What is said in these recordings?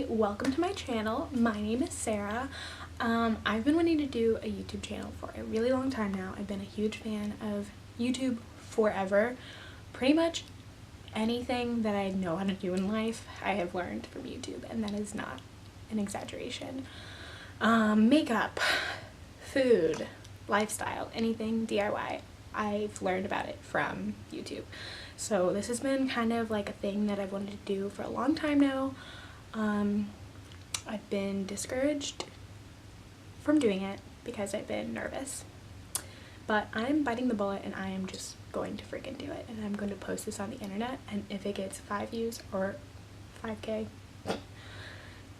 Welcome to my channel. My name is Sarah. I've been wanting to do a YouTube channel for a really long time now. I've been a huge fan of YouTube forever. Pretty much anything that I know how to do in life I have learned from YouTube, and that is not an exaggeration. Makeup, food, lifestyle, anything DIY, I've learned about it from YouTube. So this has been kind of like a thing that I've wanted to do for a long time now. I've been discouraged from doing it because I've been nervous, but I'm biting the bullet and I am just going to freaking do it, and I'm going to post this on the internet, and if it gets 5 views or 5k,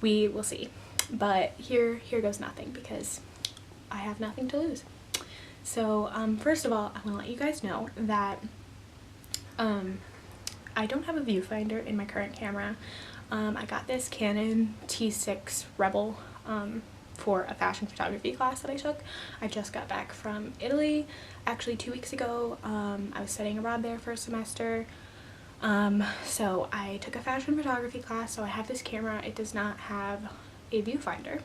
we will see. But here goes nothing, because I have nothing to lose. So first of all, I want to let you guys know that I don't have a viewfinder in my current camera. I got this Canon T6 Rebel for a fashion photography class that I took. I just got back from Italy actually 2 weeks ago. I was studying abroad there for a semester. So I took a fashion photography class, so I have this camera. It does not have a viewfinder.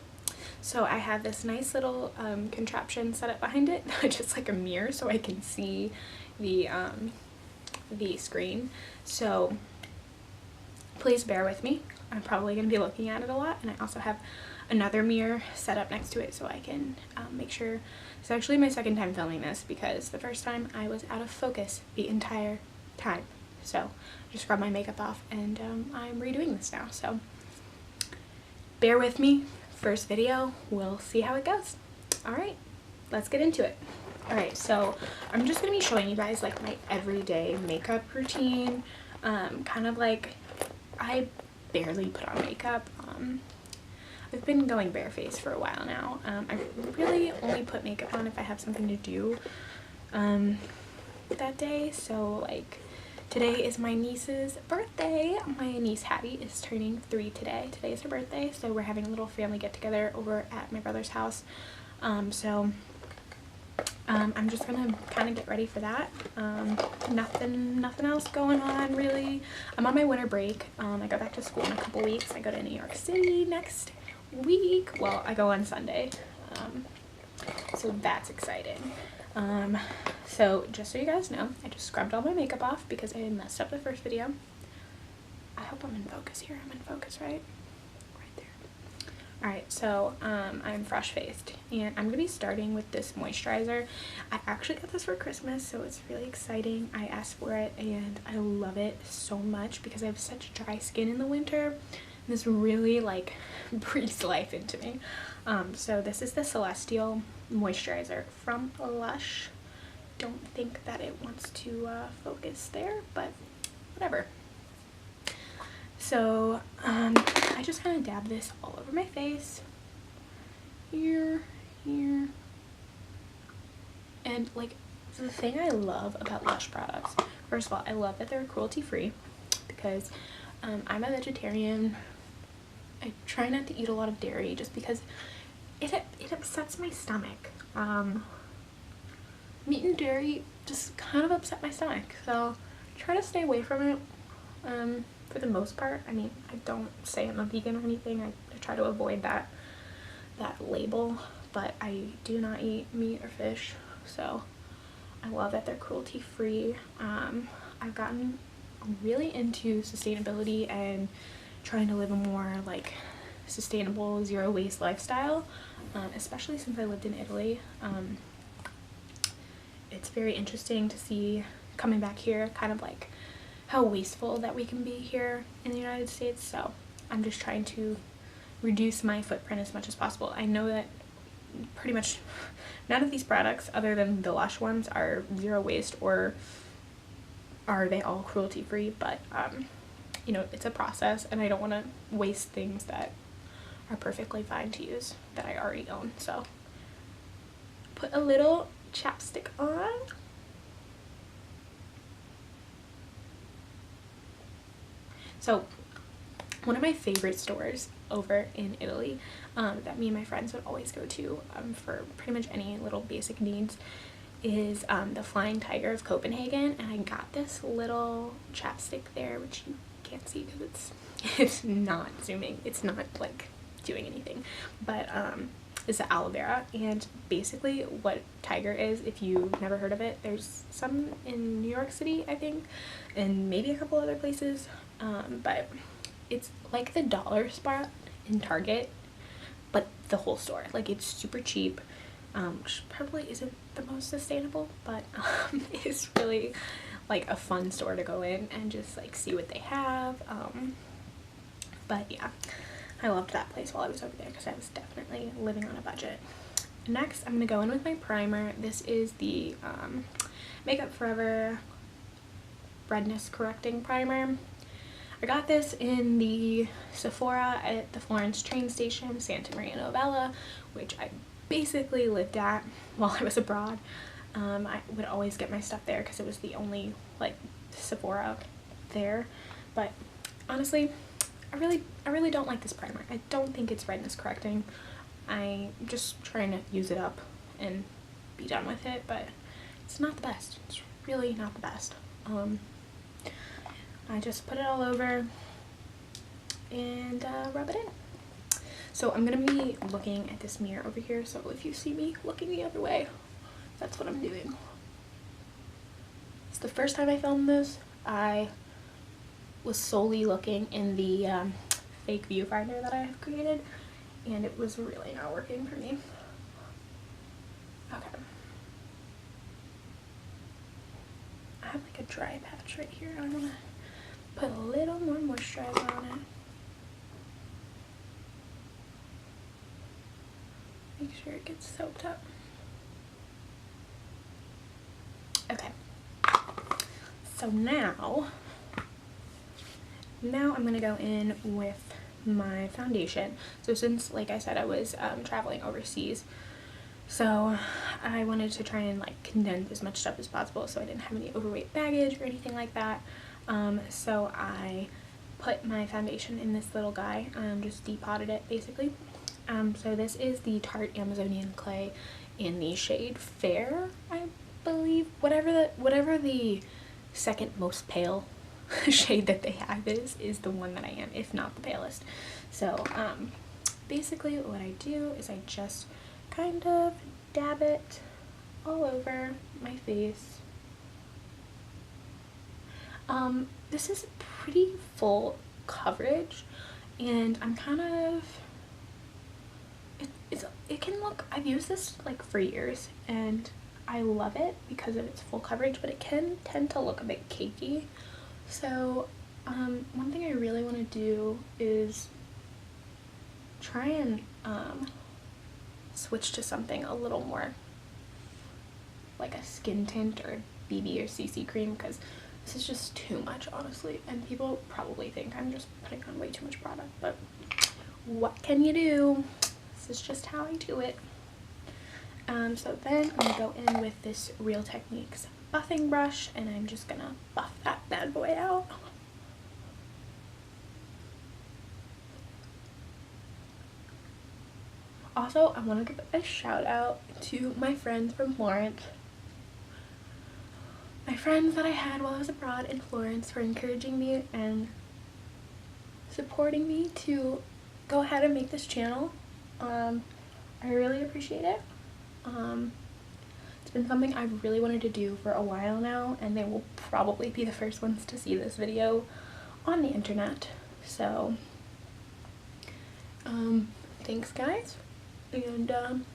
So I have this nice little contraption set up behind it, just like a mirror, so I can see the screen. So please bear with me. I'm probably going to be looking at it a lot, and I also have another mirror set up next to it so I can make sure. It's actually my second time filming this, because the first time I was out of focus the entire time. So I just rubbed my makeup off, and I'm redoing this now. So bear with me. First video, we'll see how it goes. Alright, let's get into it. Alright, so I'm just going to be showing you guys like my everyday makeup routine. Kind of like, I barely put on makeup. I've been going barefaced for a while now. I really only put makeup on if I have something to do that day. So like today is my niece's birthday. My niece Hattie is turning 3 today. Today is her birthday, so we're having a little family get together over at my brother's house. I'm just gonna kind of get ready for that. Nothing else going on really. I'm on my winter break. I go back to school in a couple weeks. I go to New York City next week. Well, I go on Sunday, so that's exciting. So just so you guys know, I just scrubbed all my makeup off because I messed up the first video. I hope I'm in focus here. I'm in focus, right? Alright, so I'm fresh faced, and I'm going to be starting with this moisturizer. I actually got this for Christmas, so it's really exciting. I asked for it and I love it so much because I have such dry skin in the winter, and this really like breathes life into me. So this is the Celestial moisturizer from Lush. Don't think that it wants to focus there, but whatever. So I just kind of dab this all over my face, here, and like the thing I love about Lush products, first of all, I love that they're cruelty free, because I'm a vegetarian. I try not to eat a lot of dairy just because it upsets my stomach. Meat and dairy just kind of upset my stomach, so try to stay away from it. For the most part. I mean, I don't say I'm a vegan or anything. I try to avoid that label, but I do not eat meat or fish, so I love that they're cruelty free. I've gotten really into sustainability and trying to live a more like sustainable, zero waste lifestyle, especially since I lived in Italy. It's very interesting to see, coming back here, kind of like how wasteful that we can be here in the United States. So I'm just trying to reduce my footprint as much as possible. I know that pretty much none of these products, other than the Lush ones, are zero waste, or are they all cruelty free, but you know, it's a process, and I don't want to waste things that are perfectly fine to use that I already own. So put a little chapstick on. So one of my favorite stores over in Italy that me and my friends would always go to for pretty much any little basic needs is the Flying Tiger of Copenhagen, and I got this little chapstick there, which you can't see because it's not zooming, it's not like doing anything, but it's the aloe vera. And basically what Tiger is, if you've never heard of it, there's some in New York City I think, and maybe a couple other places, but it's like the dollar spot in Target, but the whole store. Like, it's super cheap, which probably isn't the most sustainable, but it's really like a fun store to go in and just like see what they have. But yeah, I loved that place while I was over there because I was definitely living on a budget. Next, I'm gonna go in with my primer. This is the Makeup Forever Redness Correcting Primer. I got this in the Sephora at the Florence train station, Santa Maria Novella, which I basically lived at while I was abroad. I would always get my stuff there because it was the only like Sephora there. But honestly, I really don't like this primer. I don't think it's redness correcting. I'm just trying to use it up and be done with it, but it's not the best. It's really not the best. I just put it all over and rub it in. So I'm gonna be looking at this mirror over here, so if you see me looking the other way, that's what I'm doing. It's the first time I filmed this. I was solely looking in the fake viewfinder that I have created, and it was really not working for me. Okay. I have like a dry patch right here. I want to put a little more moisturizer on it. Make sure it gets soaked up. Okay. So now I'm gonna go in with my foundation. So since, like I said, I was traveling overseas, so I wanted to try and like condense as much stuff as possible so I didn't have any overweight baggage or anything like that. So I put my foundation in this little guy, just depotted it basically. So this is the Tarte Amazonian Clay in the shade Fair, I believe. Whatever the second most pale shade that they have is the one that I am, if not the palest. So basically what I do is I just kind of dab it all over my face. This is pretty full coverage, and I'm kind of, it can look, I've used this like for years and I love it because of its full coverage, but it can tend to look a bit cakey. So one thing I really want to do is try and switch to something a little more like a skin tint or BB or CC cream, because this is just too much, honestly, and people probably think I'm just putting on way too much product, but what can you do? This is just how I do it. So then I'm gonna go in with this Real Techniques buffing brush, and I'm just gonna buff that bad boy out. Also, I want to give a shout out to my friends from Florence. My friends that I had while I was abroad in Florence for encouraging me and supporting me to go ahead and make this channel. I really appreciate it. It's been something I've really wanted to do for a while now, and they will probably be the first ones to see this video on the internet. So thanks guys, and I'm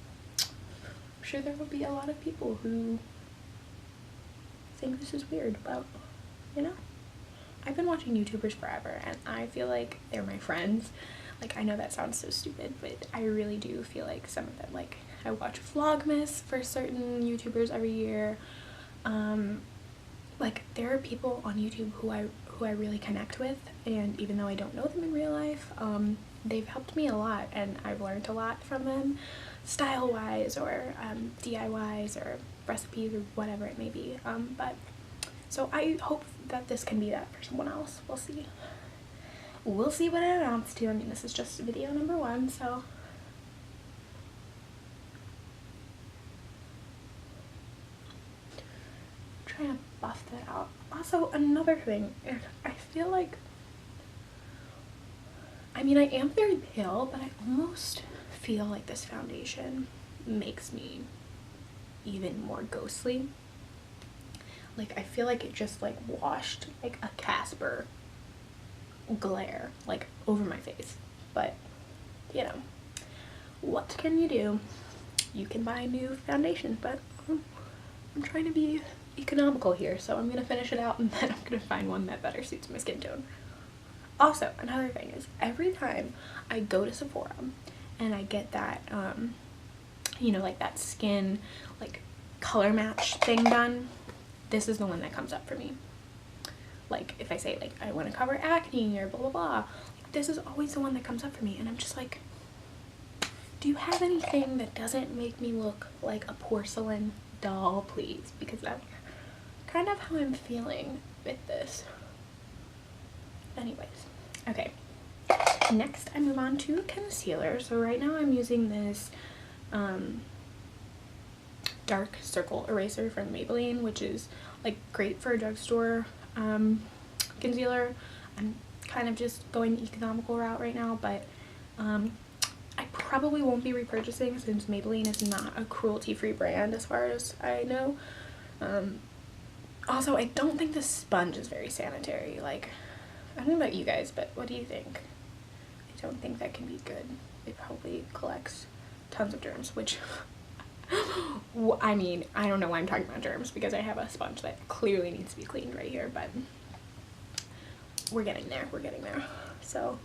sure there will be a lot of people who think this is weird, but you know, I've been watching YouTubers forever and I feel like they're my friends. Like, I know that sounds so stupid, but I really do feel like some of them, like, I watch Vlogmas for certain YouTubers every year. Like, there are people on YouTube who I really connect with, and even though I don't know them in real life, they've helped me a lot, and I've learned a lot from them, style-wise or DIYs or recipes or whatever it may be. But so I hope that this can be that for someone else. We'll see. we'll see what it amounts to. I mean, this is just video number 1, so trying to buff that out. Also, another thing, I feel like, I mean, I am very pale, but I almost feel like this foundation makes me even more ghostly. Like, I feel like it just like washed like a Casper glare like over my face. But you know, what can you do? You can buy new foundation, but I'm trying to be economical here, so I'm gonna finish it out and then I'm gonna find one that better suits my skin tone. Also, another thing is, every time I go to Sephora and I get that you know, like that skin like color match thing done, this is the one that comes up for me. Like if I say like I want to cover acne or blah blah blah, like, this is always the one that comes up for me, and I'm just like, do you have anything that doesn't make me look like a porcelain doll, please? Because that's kind of how I'm feeling with this. Anyways, okay, next I move on to concealer. So right now I'm using this dark circle eraser from Maybelline, which is like great for a drugstore concealer. I'm kind of just going the economical route right now, but I probably won't be repurchasing since Maybelline is not a cruelty-free brand as far as I know. Also, I don't think the sponge is very sanitary. Like, I don't know about you guys, but what do you think? I don't think that can be good. It probably collects tons of germs, which I mean, I don't know why I'm talking about germs because I have a sponge that clearly needs to be cleaned right here, but we're getting there, So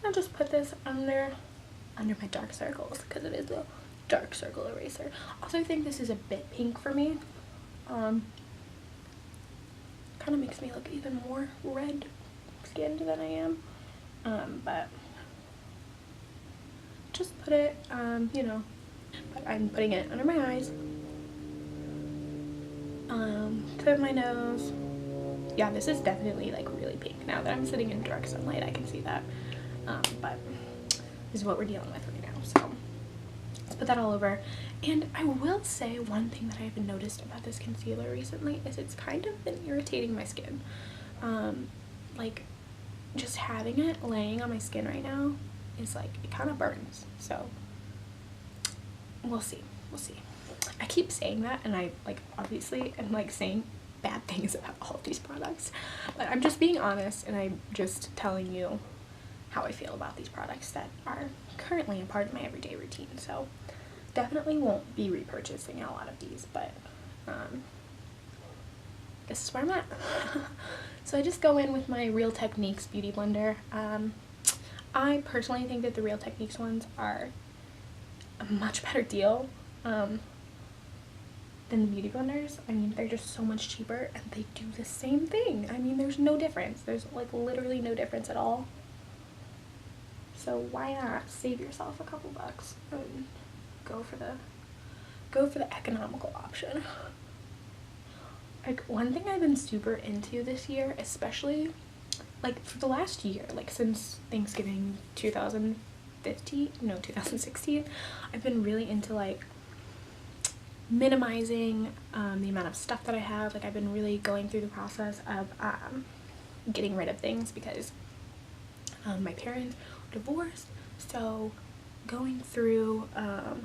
I'll just put this under my dark circles because it is a dark circle eraser. Also, I think this is a bit pink for me. Kind of makes me look even more red skinned than I am. But just put it, you know, but I'm putting it under my eyes, tip of my nose. Yeah, this is definitely like really pink. Now that I'm sitting in direct sunlight, I can see that. But this is what we're dealing with right now. So let's put that all over. And I will say one thing that I've noticed about this concealer recently is it's kind of been irritating my skin. Like just having it laying on my skin right now is like, it kind of burns. So we'll see. I keep saying that, and I like obviously am like saying bad things about all of these products, but I'm just being honest, and I'm just telling you how I feel about these products that are currently a part of my everyday routine. So definitely won't be repurchasing a lot of these, but this is where I'm at. So I just go in with my Real Techniques beauty blender. I personally think that the Real Techniques ones are a much better deal than the beauty blenders. I mean, they're just so much cheaper and they do the same thing. I mean, there's no difference. There's like literally no difference at all. So why not save yourself a couple bucks and go for the economical option. Like, one thing I've been super into this year, especially like for the last year, like since Thanksgiving 2016, I've been really into like minimizing the amount of stuff that I have. Like, I've been really going through the process of getting rid of things because my parents were divorced, so going through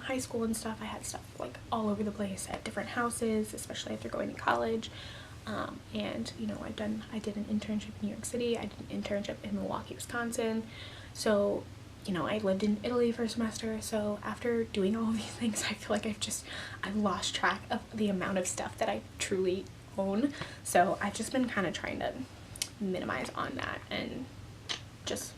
high school and stuff, I had stuff like all over the place at different houses, especially after going to college. And you know, I did an internship in New York City, I did an internship in Milwaukee, Wisconsin. So, you know, I lived in Italy for a semester. So after doing all of these things, I feel like I've lost track of the amount of stuff that I truly own. So I've just been kind of trying to minimize on that and just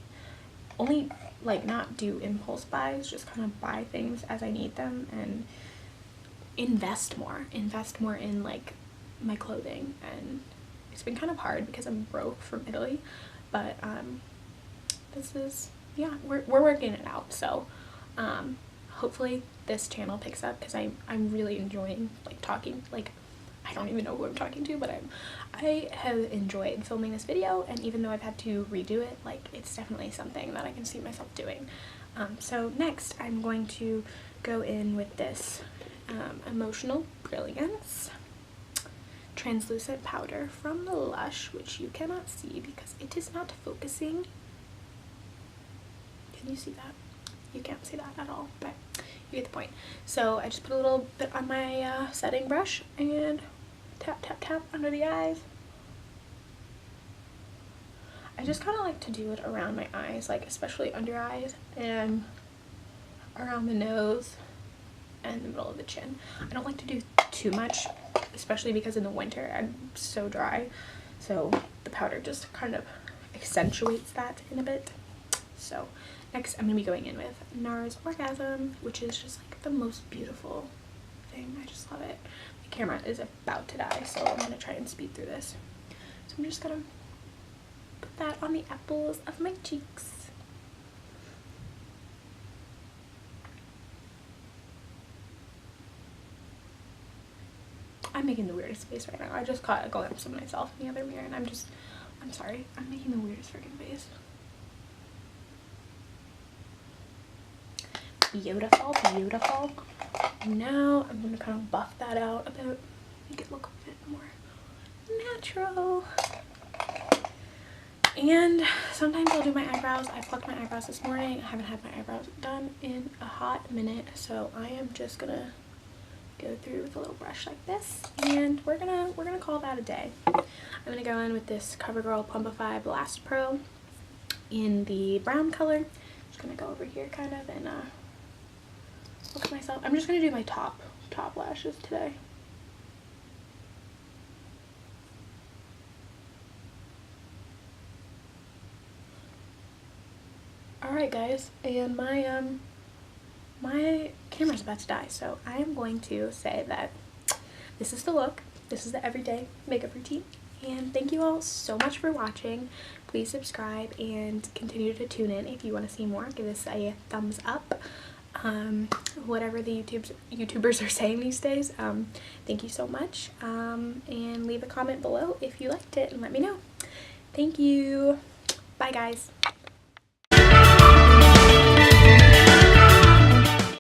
only like not do impulse buys, just kind of buy things as I need them and invest more in like my clothing. And it's been kind of hard because I'm broke from Italy, but this is, yeah, we're working it out. So hopefully this channel picks up because I'm really enjoying like talking, like I don't even know who I'm talking to, but I have enjoyed filming this video, and even though I've had to redo it, like, it's definitely something that I can see myself doing. So next I'm going to go in with this Emotional Brilliance translucent powder from Lush, which you cannot see because it is not focusing. Can you see that? You can't see that at all, but you get the point. So I just put a little bit on my setting brush and tap tap tap under the eyes. I just kind of like to do it around my eyes, like especially under eyes and around the nose and the middle of the chin. I don't like to do too much, especially because in the winter I'm so dry, so the powder just kind of accentuates that in a bit. So next I'm going to be going in with NARS Orgasm, which is just like the most beautiful thing. I just love it. My camera is about to die, so I'm going to try and speed through this. So I'm just going to put that on the apples of my cheeks. I'm making the weirdest face right now. I just caught a glimpse of myself in the other mirror and I'm sorry, I'm making the weirdest freaking face. Beautiful, beautiful. Now I'm going to kind of buff that out a bit, make it look a bit more natural. And sometimes I'll do my eyebrows. I plucked my eyebrows this morning. I haven't had my eyebrows done in a hot minute, so I am just gonna go through with a little brush like this, and we're gonna call that a day. I'm gonna go in with this CoverGirl Plumpify Blast Pro in the brown color. Just gonna go over here kind of and look at myself. I'm just gonna do my top lashes today. Alright guys, and my camera's about to die, so I am going to say that this is the look, this is the everyday makeup routine, and thank you all so much for watching. Please subscribe and continue to tune in if you want to see more. Give this a thumbs up, whatever the YouTubers are saying these days. Thank you so much, and leave a comment below if you liked it and let me know. Thank you. Bye guys.